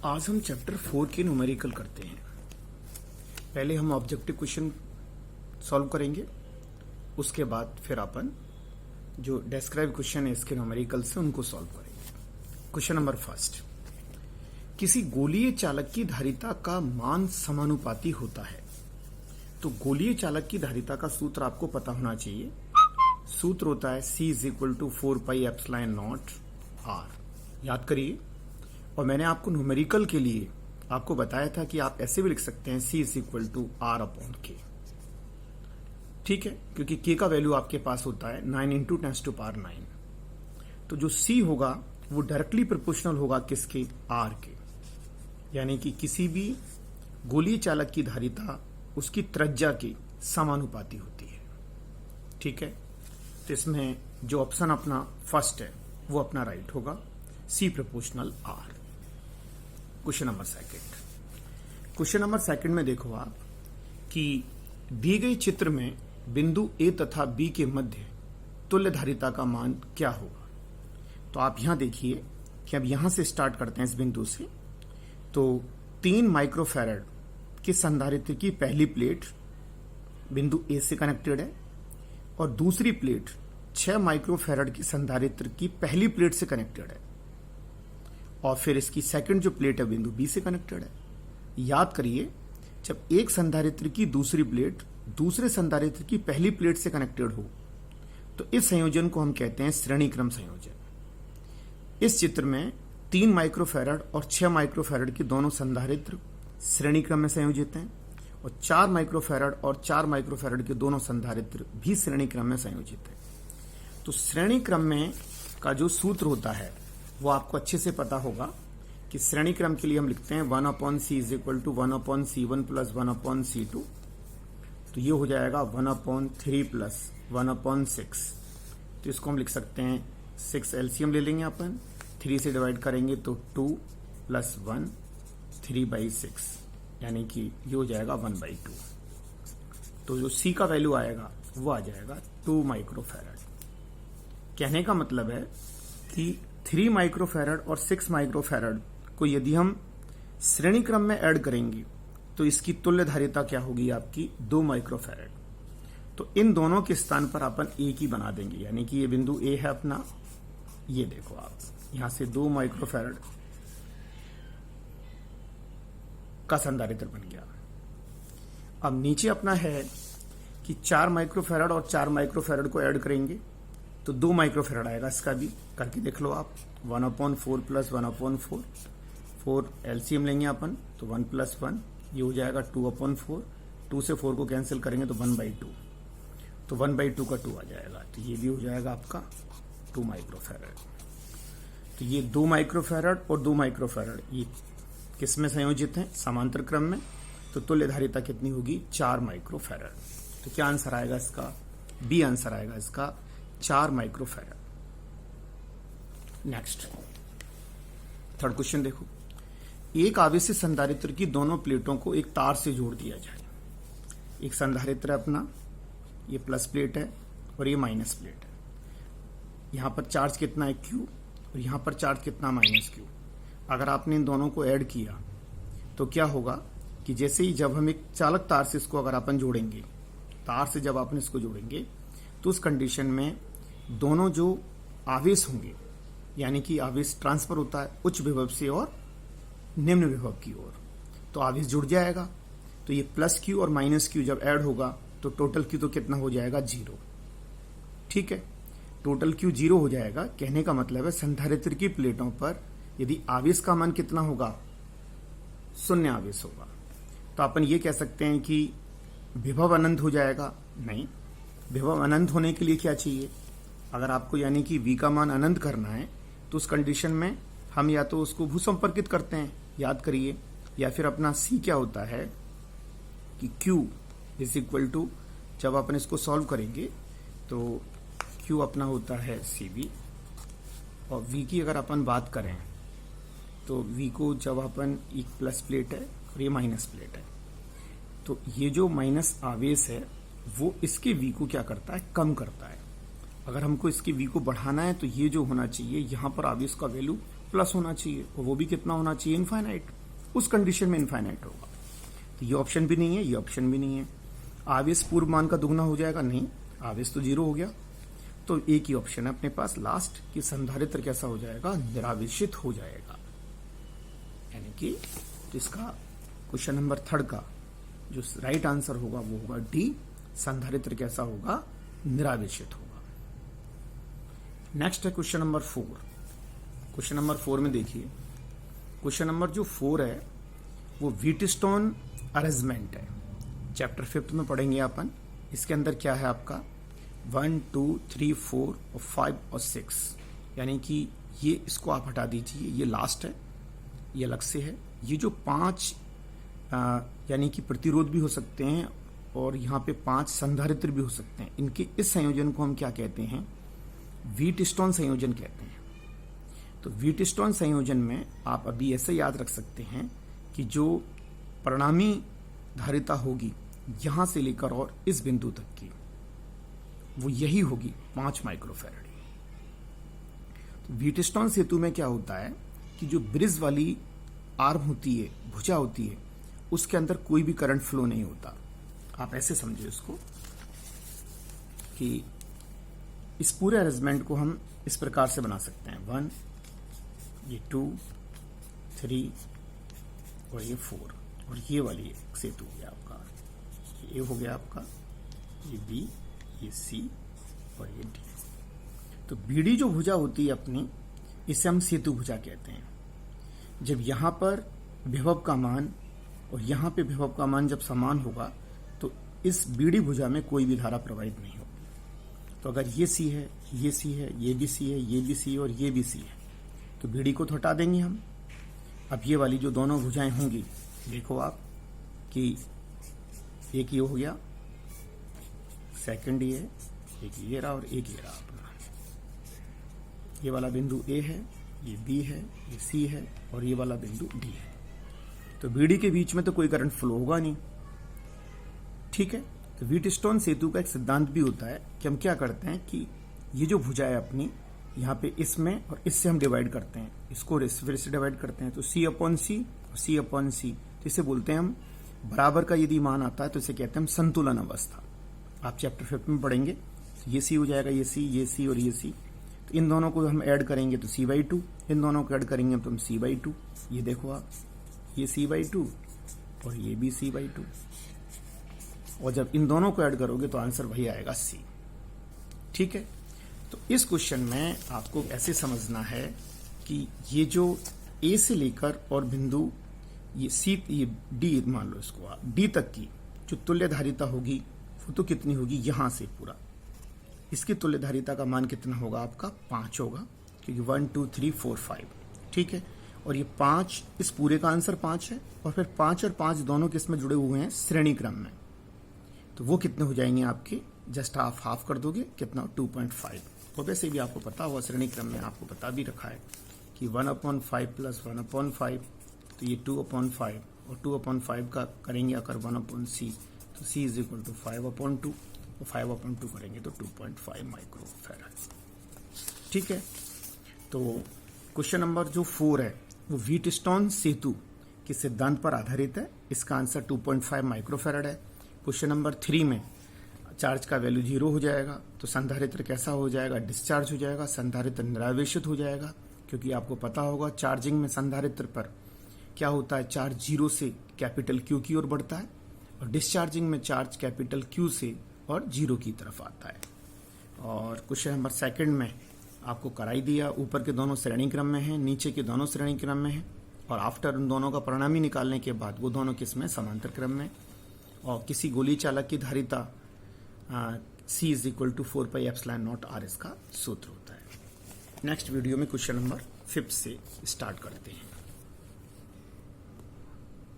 आज हम चैप्टर 4 के न्यूमेरिकल करते हैं। पहले हम ऑब्जेक्टिव क्वेश्चन सॉल्व करेंगे, उसके बाद फिर अपन जो डिस्क्राइब क्वेश्चन है इसके न्यूमेरिकल से उनको सॉल्व करेंगे। क्वेश्चन नंबर फर्स्ट, किसी गोलीय चालक की धारिता का मान समानुपाती होता है। तो गोलीय चालक की धारिता का सूत्र आपको पता होना चाहिए। सूत्र होता है C = 4πε0 R। याद करिए। और मैंने आपको न्यूमेरिकल के लिए आपको बताया था कि आप ऐसे भी लिख सकते हैं C = R/K। ठीक है, क्योंकि K का वैल्यू आपके पास होता है 9 × 10⁹। तो जो C होगा वो डायरेक्टली प्रोपोर्शनल होगा किसके? R के। यानी कि किसी भी गोलीय चालक की धारिता उसकी त्रिज्या के समानुपाती होती है। ठीक है, तो इसमें जो ऑप्शन अपना फर्स्ट है वो अपना राइट होगा, C proportional R। Question number second. Question number second में देखो आप कि दी गई चित्र में बिंदु A तथा B के मध्य तुल्य धारिता का मान क्या होगा। तो आप यहां देखिए कि अब यहां से स्टार्ट करते हैं इस बिंदु से। तो 3 माइक्रोफैरड के संधारित्र की पहली प्लेट बिंदु A से कनेक्टेड है और दूसरी प्लेट 6 माइक्रोफैरड की संधारित्र की पहली प्लेट से कनेक्टेड है और फिर इसकी सेकंड जो प्लेट है बिंदु B से कनेक्टेड है। याद करिए, जब एक संधारित्र की दूसरी प्लेट दूसरे संधारित्र की पहली प्लेट से कनेक्टेड हो तो इस संयोजन को हम कहते हैं श्रेणी क्रम संयोजन। इस चित्र में 3 माइक्रोफैरड और 6 माइक्रोफैरड के दोनों संधारित्र श्रेणी क्रम में संयोजित हैं और 4 माइक्रोफैरड और 4 माइक्रोफैरड के दोनों संधारित्र भी श्रेणी क्रम में संयोजित हैं। तो श्रेणी क्रम में का जो सूत्र होता है वो आपको अच्छे से पता होगा कि श्रेणी क्रम के लिए हम लिखते हैं 1/C = 1/C1 + 1/C2। तो ये हो जाएगा 1/3 + 1/6। तो इसको हम लिख सकते हैं 6 एलसीएम ले लेंगे अपन, 3 से डिवाइड करेंगे तो 2 + 1 3/6, यानी कि ये हो जाएगा 1/2। तो जो C का वैल्यू आएगा वो आ जाएगा 2 माइक्रोफैरड। कहने का मतलब है कि 3 माइक्रोफैरड और 6 माइक्रोफैरड को यदि हम श्रेणी क्रम में ऐड करेंगे तो इसकी तुल्य धारिता क्या होगी आपकी? 2 माइक्रोफैरड। तो इन दोनों के स्थान पर अपन एक ही बना देंगे, यानी कि ये बिंदु A है अपना। ये देखो आप यहां से 2 माइक्रोफैरड का संधारित्र बन गया। अब नीचे अपना है कि 4 माइक्रोफैरड और 4 माइक्रोफैरड को ऐड करेंगे तो 2 माइक्रोफैरड आएगा। इसका भी करके देख लो आप। 1/4 + 1/4, 4 एलसीएम लेंगे अपन तो 1 + 1, ये हो जाएगा 2/4। 2 से 4 को कैंसिल करेंगे तो 1/2, तो 1/2 का 2 आ जाएगा। तो ये भी हो जाएगा आपका 2 माइक्रोफैरड। तो ये 2 माइक्रोफैरड और 2 माइक्रोफैरड ये किस में संयोजित हैं? समांतर क्रम में। तो तुल्य धारिता कितनी होगी? 4 माइक्रोफैरड। तो क्या आंसर आएगा इसका? बी आंसर आएगा इसका, 4 माइक्रोफैरड। नेक्स्ट थर्ड क्वेश्चन देखो, एक आवेशित संधारित्र की दोनों प्लेटों को एक तार से जोड़ दिया जाए। एक संधारित्र है अपना, ये प्लस प्लेट है और ये माइनस प्लेट है। यहां पर चार्ज कितना है? Q, और यहां पर चार्ज कितना? -Q। अगर आपने इन दोनों को ऐड किया तो क्या होगा कि जैसे ही जब हम एक चालक तार से इसको अगर अपन जोड़ेंगे, तार से जब अपन इसको जोड़ेंगे तो उस कंडीशन में दोनों जो आवेश होंगे, यानी कि आवेश ट्रांसफर होता है उच्च विभव से और निम्न विभव की ओर, तो आवेश जुड़ जाएगा। तो ये +Q और -Q जब ऐड होगा तो टोटल Q तो कितना हो जाएगा? 0। ठीक है, टोटल Q 0 हो जाएगा। कहने का मतलब है संधारित्र की प्लेटों पर यदि आवेश का मान कितना होगा? 0 आवेश होगा। तो अपन ये कह सकते हैं कि विभव अनंत हो जाएगा? नहीं, विभव अनंत होने के लिए क्या चाहिए? अगर आपको यानी कि V का मान अनंत करना है तो उस कंडीशन में हम या तो उसको भूसंपर्कित करते हैं, याद करिए, या फिर अपना C क्या होता है कि Q = जब अपन इसको सॉल्व करेंगे तो Q अपना होता है CV, और V की अगर अपन बात करें तो V को जब अपन एक प्लस प्लेट है और ये माइनस प्लेट है, तो ये जो माइनस आवेश है वो इसके V को क्या करता है? कम करता है। अगर हमको इसकी V को बढ़ाना है तो ये जो होना चाहिए, यहाँ पर आवेश का वैल्यू प्लस होना चाहिए, और वो भी कितना होना चाहिए, इनफाइनाइट। उस कंडीशन में इनफाइनाइट होगा। तो ये ऑप्शन भी नहीं है, ये ऑप्शन भी नहीं है। आवेश पूर्व मान का दुगना हो जाएगा, नहीं, आवेश तो 0 हो गया। तो एक ही ऑप्शन है अपने पास लास्ट कि संधारित्र कैसा हो जाएगा, निरावेशित हो जाएगा। यानी कि इसका क्वेश्चन नंबर 3 का जो राइट आंसर होगा वो होगा डी, संधारित्र कैसा होगा, निरावेशित होगा। नेक्स्ट है क्वेश्चन नंबर 4। क्वेश्चन नंबर 4 में देखिए, क्वेश्चन नंबर जो 4 है वो व्हीटस्टोन अरेंजमेंट है। चैप्टर 5 में पढ़ेंगे अपन। इसके अंदर क्या है आपका 1 2 3 4 और 5 और 6, यानी कि ये इसको आप हटा दीजिए, ये लास्ट है, ये अलग से है। ये जो 5 यानी कि प्रतिरोध भी हो सकते हैं और यहाँ पे 5 संधारित्र भी हो सकते हैं, इनके इस संयोजन को हम क्या कहते हैं, व्हीटस्टोन संयोजन कहते हैं। तो व्हीटस्टोन संयोजन में आप अभी ऐसे याद रख सकते हैं कि जो परिणामी धारिता होगी यहां से लेकर और इस बिंदु तक की, वो यही होगी 5 माइक्रोफैराड। तो व्हीटस्टोन सेतु में क्या होता है कि जो ब्रिज वाली आर्म होती है, भुजा होती है, उसके अंदर कोई भी करंट फ्लो नहीं होता। आप ऐसे समझिए इसको कि इस पूरे अरेंजमेंट को हम इस प्रकार से बना सकते हैं, 1, ये 2, 3 और ये 4, और ये वाली सेतु हो गया आपका, ये हो गया आपका, ये बी, ये सी और ये डी। तो बीडी जो भुजा होती है अपनी, इसे हम सेतु भुजा कहते हैं। जब यहां पर विभव का मान और यहां पे विभव का मान जब समान होगा तो इस बीडी भुजा में कोई भी धारा प्रवाहित नहीं होगी। तो अगर ये सी है, ये सी है, ये भी सी है, ये भी सी है और ये भी सी है, तो बीडी को तो हटा देंगे हम। अब ये वाली जो दोनों भुजाएं होंगी, देखो आप कि एक ये हो गया, सेकंड ये, एक ये रहा और एक ये रहा अपना। ये वाला बिंदु ए है, ये बी है, ये सी है और ये वाला बिंदु डी है। तो बीडी के बीच में तो कोई करंट फ्लो होगा नहीं, ठीक है। तो व्हीटस्टोन सेतु का एक सिद्धांत भी होता है कि हम क्या करते हैं कि ये जो भुजा है अपनी, यहाँ पे इसमें और इससे हम डिवाइड करते हैं, इसको फिर से डिवाइड करते हैं, तो C/C और C/C, तो इसे बोलते हैं हम बराबर का यदि मान आता है तो इसे कहते हैं हम संतुलन अवस्था। आप चैप्टर 5 में पढ़ेंगे। तो ये सी हो जाएगा, ये सी और ये सी। तो इन दोनों को हम ऐड करेंगे तो C/2, इन दोनों को ऐड करेंगे तो हम C/2। ये देखो आप, ये C/2 और ये भी C/2, और जब इन दोनों को ऐड करोगे तो आंसर वही आएगा C, ठीक है। तो इस क्वेश्चन में आपको ऐसे समझना है कि ये जो A से लेकर और बिंदु ये C, ये D मान लो इसको आप, D तक की जो तुल्य धारिता होगी वो तो कितनी होगी, यहां से पूरा इसकी तुल्य धारिता का मान कितना होगा आपका, 5 होगा, क्योंकि 1 2 3 4 5, ठीक है। और ये 5, इस पूरे का आंसर 5 है, और फिर 5 और 5 दोनों किसमें जुड़े हुए हैं, श्रेणी क्रम में। तो वो कितने हो जाएंगे आपके, जस्ट आप हाफ कर दोगे, कितना 2.5। और वैसे भी आपको पता होगा श्रेणी क्रम में आपको बता भी रखा है कि 1/5 प्लस 1/5, तो ये 2/5, और 2/5 का करेंगे अगर 1/C, तो C इज इक्वल टू 5/2, और 5/2 करेंगे तो 2.5 माइक्रोफैराड, ठीक है। तो क्वेश्चन नंबर जो 4 है वो व्हीटस्टोन सेतु के सिद्धांत पर आधारित है। इसका आंसर 2.5 माइक्रोफैराड है। क्वेश्चन नंबर 3 में चार्ज का वैल्यू 0 हो जाएगा, तो संधारित्र कैसा हो जाएगा, डिस्चार्ज हो जाएगा, संधारित्र निरावेशित हो जाएगा। क्योंकि आपको पता होगा चार्जिंग में संधारित्र पर क्या होता है, चार्ज 0 से कैपिटल Q की ओर बढ़ता है, और डिस्चार्जिंग में चार्ज कैपिटल Q से और 0 की तरफ आता है। और क्वेश्चन नंबर 2 में आपको कराई दिया, ऊपर के दोनों श्रेणी क्रम में हैं, नीचे के दोनों श्रेणी क्रम में हैं, और आफ्टर उन दोनों का परिणामी निकालने के बाद वो दोनों किस में, समांतर क्रम में। और किसी गोली चालक की धारिता C is equal to 4πε0R इसका सूत्र होता है। नेक्स्ट वीडियो में क्वेश्चन नंबर 5 से स्टार्ट करते हैं।